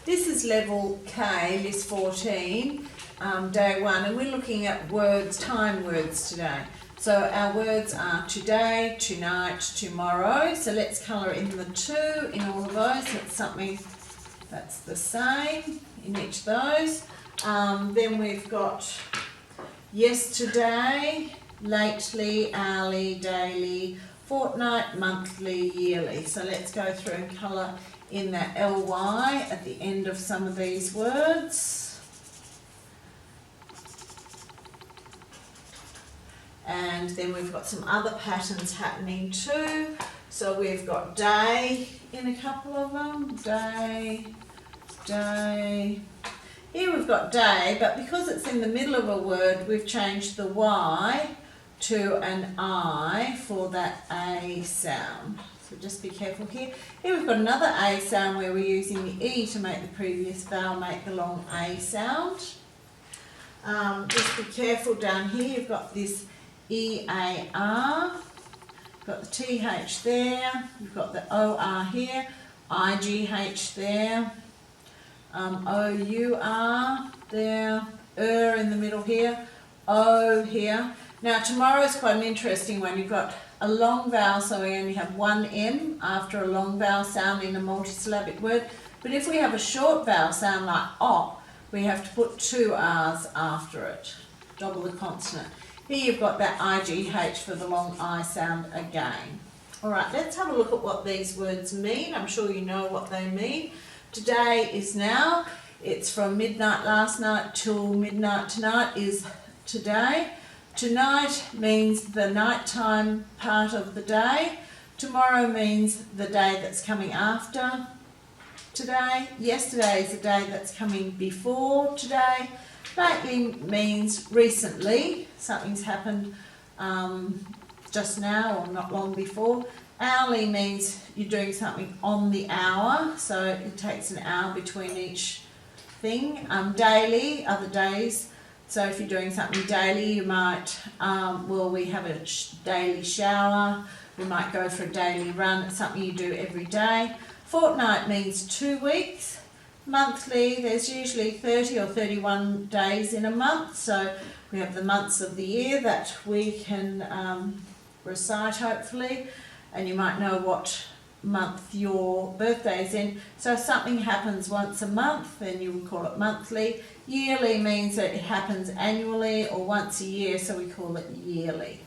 This is level K, list 14, day 1, and we're looking at words, time words today. So our words are today, tonight, tomorrow. So let's colour in the 2 in all of those. That's something that's the same in each of those. Then we've got yesterday, lately, hourly, daily, fortnight, monthly, yearly. So let's go through and colour in that ly at the end of some of these words. And then we've got some other patterns happening too. So we've got day in a couple of them. Day, day. Here we've got day, but because it's in the middle of a word, we've changed the Y to an I for that A sound. So just be careful here. Here we've got another A sound where we're using the E to make the previous vowel make the long A sound. Just be careful down here. You've got this E-A-R. You've got the T-H there. You've got the O-R here. I-G-H there. O-U-R there. In the middle here. O here. Now tomorrow is quite an interesting one. You've got a long vowel, so we only have one M after a long vowel sound in a multisyllabic word. But if we have a short vowel sound like O, we have to put 2 R's after it, double the consonant. Here you've got that I-G-H for the long I sound again. All right, let's have a look at what these words mean. I'm sure you know what they mean. Today is now. It's from midnight last night till midnight tonight is today. Tonight means the nighttime part of the day. Tomorrow means the day that's coming after today. Yesterday is the day that's coming before today. Lately means recently. Something's happened just now or not long before. Hourly means you're doing something on the hour. So it takes an hour between each thing. Daily, other days. So if you're doing something daily, you might, we have a daily shower, we might go for a daily run. It's something you do every day. Fortnight means 2 weeks. Monthly, there's usually 30 or 31 days in a month. So we have the months of the year that we can recite hopefully. And you might know what month your birthday is in. So if something happens once a month, then you would call it monthly. Yearly means that it happens annually or once a year, so we call it yearly.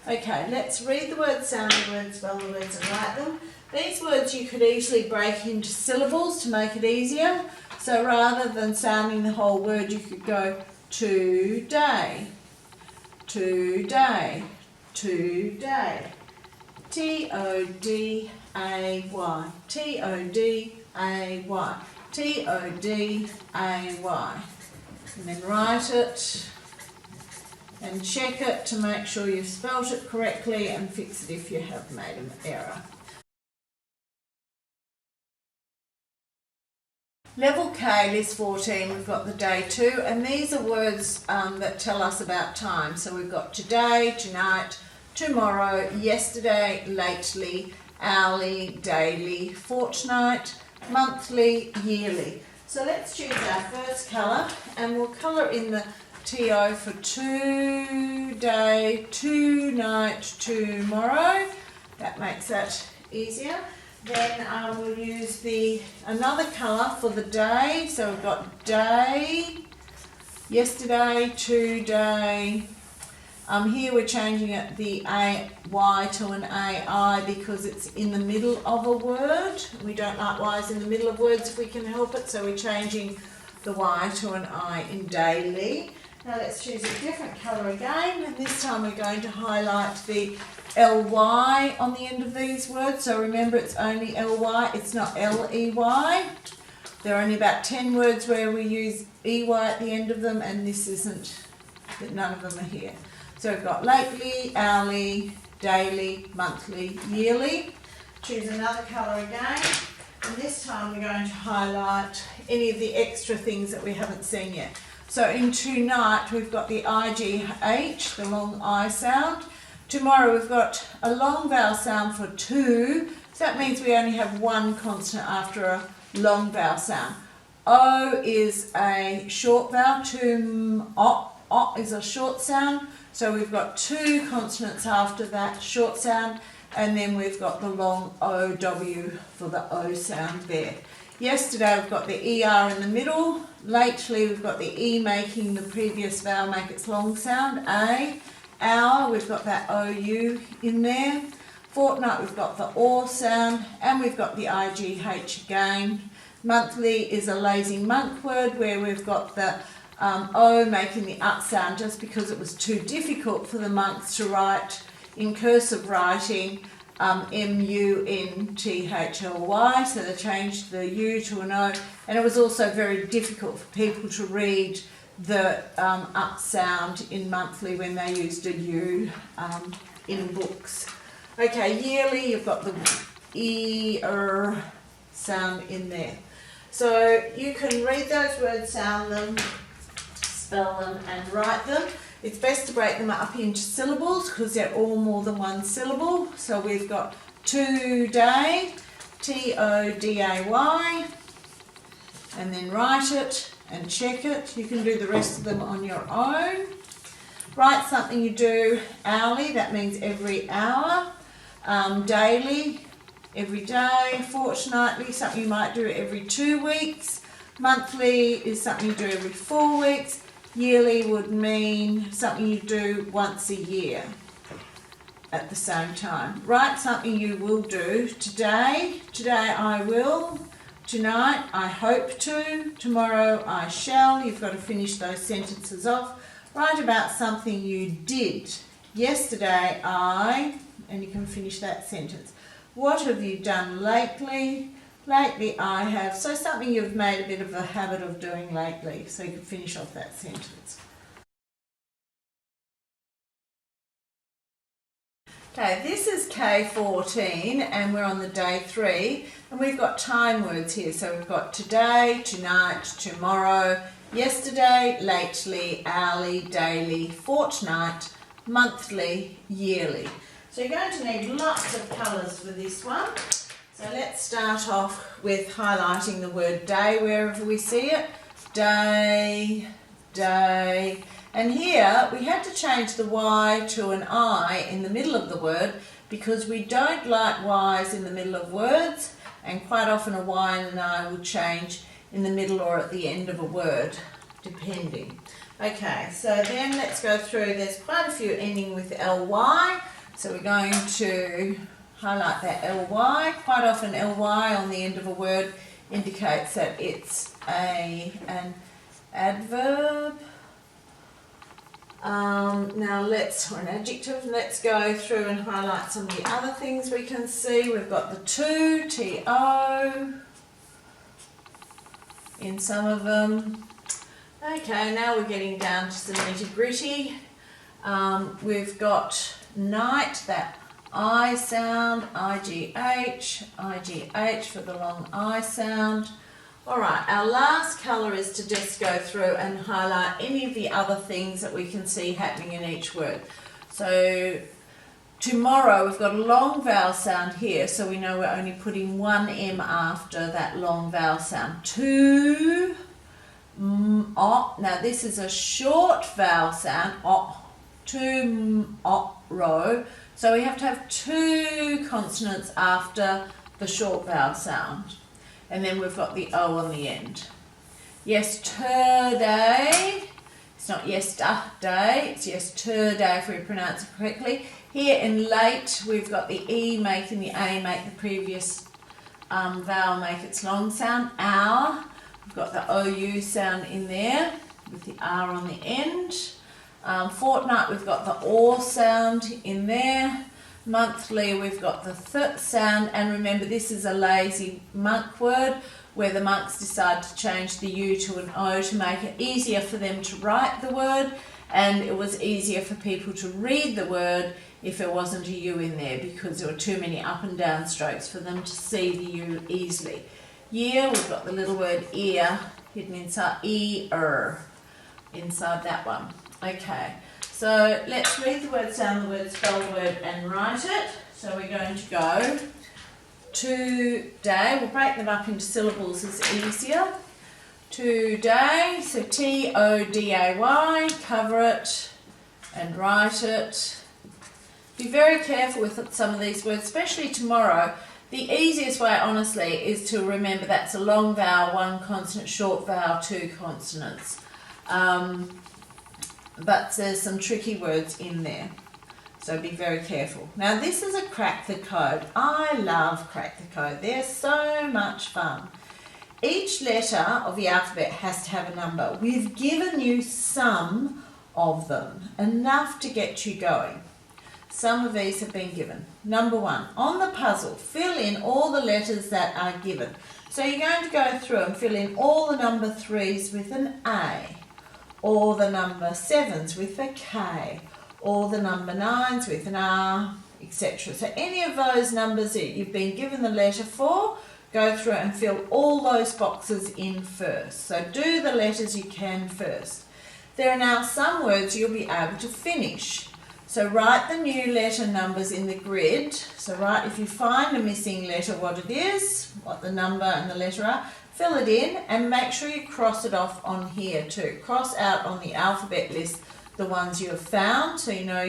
Okay, let's read the words, sound the words, spell the words and write them. These words you could easily break into syllables to make it easier. So rather than sounding the whole word, you could go today, today, today. T-O-D-A-Y, T-O-D-A-Y, T-O-D-A-Y. And then write it and check it to make sure you've spelt it correctly and fix it if you have made an error. Level K, list 14, we've got the day 2, and these are words that tell us about time. So we've got today, tonight, tomorrow, yesterday, lately, hourly, daily, fortnight, monthly, yearly. So let's choose our first colour and we'll colour in the TO for today, tonight, tomorrow. That makes that easier. Then we'll use another colour for the day. So we've got day, yesterday, today. Here we're changing it the AY to an AI because it's in the middle of a word. We don't like Y's in the middle of words if we can help it, so we're changing the Y to an I in daily. Now let's choose a different colour again, and this time we're going to highlight the LY on the end of these words. So remember, it's only LY, it's not LEY. There are only about 10 words where we use EY at the end of them, and this isn't, none of them are here. So we've got lately, hourly, daily, monthly, yearly. Choose another colour again, and this time we're going to highlight any of the extra things that we haven't seen yet. So in tonight we've got the IGH, the long I sound. Tomorrow we've got a long vowel sound for two, so that means we only have one consonant after a long vowel sound. O is a short vowel, o is a short sound. So we've got two consonants after that short sound, and then we've got the long OW for the O sound there. Yesterday we've got the ER in the middle. Lately we've got the E making the previous vowel make its long sound, A. Hour, we've got that OU in there. Fortnight, we've got the OR sound, and we've got the IGH again. Monthly is a lazy monk word where we've got the O making the ut sound just because it was too difficult for the monks to write in cursive writing M-U-N-T-H-L-Y, so they changed the U to an O, and it was also very difficult for people to read the ut sound in monthly when they used a U in books. Okay, yearly, you've got the E-R sound in there. So you can read those words, sound them, spell them and write them. It's best to break them up into syllables because they're all more than one syllable. So we've got today, T-O-D-A-Y, and then write it and check it. You can do the rest of them on your own. Write something you do hourly, that means every hour. Daily, every day. Fortnightly, something you might do every 2 weeks. Monthly is something you do every 4 weeks. Yearly would mean something you do once a year at the same time. Write something you will do today. Today I will. Tonight I hope to. Tomorrow I shall. You've got to finish those sentences off. Write about something you did. Yesterday I, and you can finish that sentence. What have you done lately? Lately I have. So something you've made a bit of a habit of doing lately. So you can finish off that sentence. Okay, this is K14 and we're on the day 3 and we've got time words here. So we've got today, tonight, tomorrow, yesterday, lately, hourly, daily, fortnight, monthly, yearly. So you're going to need lots of colours for this one. So let's start off with highlighting the word day wherever we see it. Day, day. And here we had to change the Y to an I in the middle of the word because we don't like Y's in the middle of words, and quite often a Y and an I will change in the middle or at the end of a word, depending. Okay, so then let's go through. There's quite a few ending with ly, so we're going to highlight that ly. Quite often ly on the end of a word indicates that it's an adverb. Now or an adjective. Let's go through and highlight some of the other things we can see. We've got the to, T-O, in some of them. Okay, now we're getting down to some nitty gritty. We've got night, that I sound, IGH, IGH for the long I sound. Alright, our last colour is to just go through and highlight any of the other things that we can see happening in each word. So tomorrow we've got a long vowel sound here, so we know we're only putting one M after that long vowel sound. To, o. Now this is a short vowel sound, o, to, o, ro. So we have to have two consonants after the short vowel sound. And then we've got the O on the end. Yesterday, it's not yesterday, it's yesterday if we pronounce it correctly. Here in late, we've got the E making the A make the previous vowel make its long sound. Hour, we've got the OU sound in there with the R on the end. Fortnight, we've got the OR sound in there. Monthly, we've got the th sound, and remember this is a lazy monk word where the monks decide to change the U to an O to make it easier for them to write the word, and it was easier for people to read the word if there wasn't a U in there because there were too many up and down strokes for them to see the U easily. Year, we've got the little word ear hidden inside, E-er, inside that one. Okay. So let's read the word, sound the word, spell the word and write it. So we're going to go today. We'll break them up into syllables, it's easier. Today, so T-O-D-A-Y, cover it and write it. Be very careful with some of these words, especially tomorrow. The easiest way, honestly, is to remember that's a long vowel, one consonant, short vowel, two consonants. But there's some tricky words in there, so be very careful. Now, this is a Crack the Code. I love Crack the Code. They're so much fun. Each letter of the alphabet has to have a number. We've given you some of them, enough to get you going. Some of these have been given. Number 1, on the puzzle, fill in all the letters that are given. So you're going to go through and fill in all the number 3s with an A, or the number 7s with a K, or the number 9s with an R, etc. So any of those numbers that you've been given the letter for, go through and fill all those boxes in first. So do the letters you can first. There are now some words you'll be able to finish. So write the new letter numbers in the grid. So write, if you find a missing letter, what it is, what the number and the letter are, fill it in and make sure you cross it off on here too. Cross out on the alphabet list the ones you have found, so you know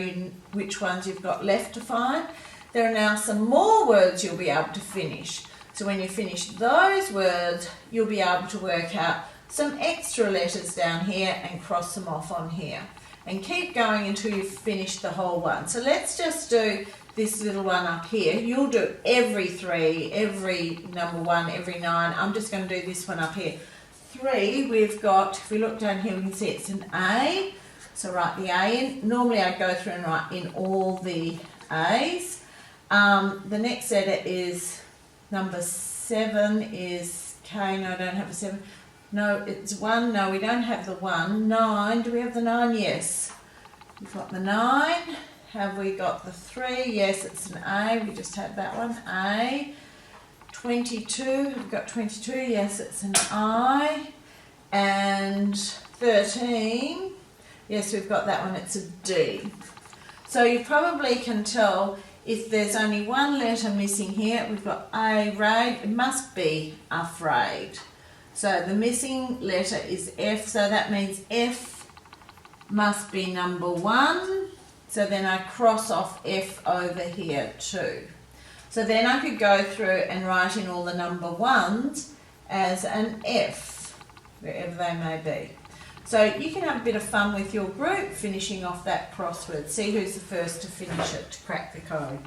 which ones you've got left to find. There are now some more words you'll be able to finish. So when you finish those words, you'll be able to work out some extra letters down here and cross them off on here. And keep going until you've finished the whole one. So let's just do this little one up here. You'll do every 3, every number 1, every 9. I'm just going to do this one up here. 3, we've got, if we look down here, we can see it's an A. So write the A in. Normally I go through and write in all the A's. The next letter is number 7 is K. No, I don't have a 7. No, it's 1. No, we don't have the 1. 9. Do we have the 9? Yes. We've got the 9. Have we got the 3? Yes, it's an A. We just had that one. A. 22. We've got 22. Yes, it's an I. And 13. Yes, we've got that one. It's a D. So you probably can tell if there's only one letter missing here. We've got A, raid. It must be afraid. So the missing letter is F, so that means F must be number 1. So then I cross off F over here too. So then I could go through and write in all the number 1s as an F, wherever they may be. So you can have a bit of fun with your group, finishing off that crossword. See who's the first to finish it, to crack the code.